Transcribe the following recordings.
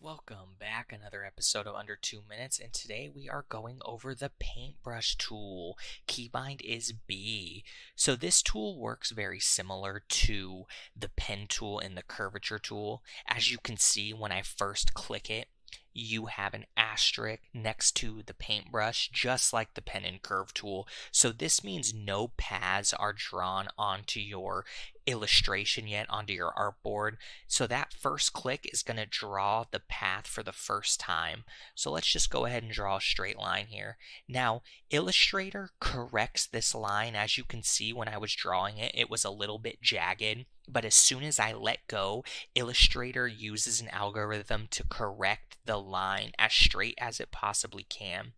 Welcome back, another episode of Under 2 Minutes, and today we are going over the Paintbrush tool. Keybind is B. So this tool works very similar to the pen tool and the curvature tool. As you can see, when I first click it, you have an asterisk next to the paintbrush, just like the pen and curve tool. So this means no paths are drawn onto your illustration yet, onto your artboard. So that first click is going to draw the path for the first time. So let's just go ahead and draw a straight line here. Now, Illustrator corrects this line. As you can see, when I was drawing it, it was a little bit jagged. But as soon as I let go, Illustrator uses an algorithm to correct the line as straight as it possibly can.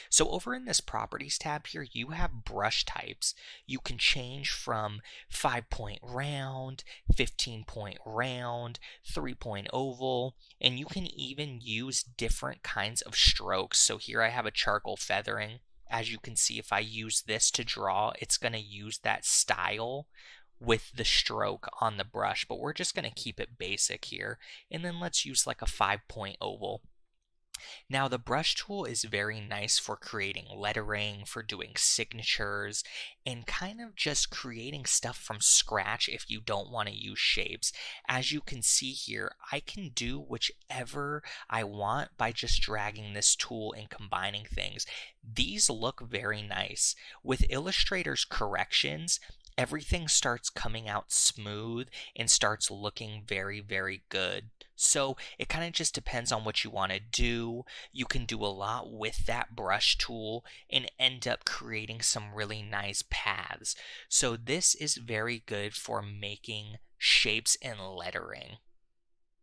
So over in this properties tab here, you have brush types. You can change from 5-point round, 15-point round, 3-point oval, and you can even use different kinds of strokes. So here I have a charcoal feathering. As you can see, if I use this to draw, it's going to use that style with the stroke on the brush, but we're just going to keep it basic here. And then let's use like a 5-point oval. Now the brush tool is very nice for creating lettering, for doing signatures, and kind of just creating stuff from scratch if you don't want to use shapes. As you can see here, I can do whichever I want by just dragging this tool and combining things. These look very nice. With Illustrator's corrections, everything starts coming out smooth and starts looking very, very good. So it kind of just depends on what you want to do. You can do a lot with that brush tool and end up creating some really nice paths. So this is very good for making shapes and lettering.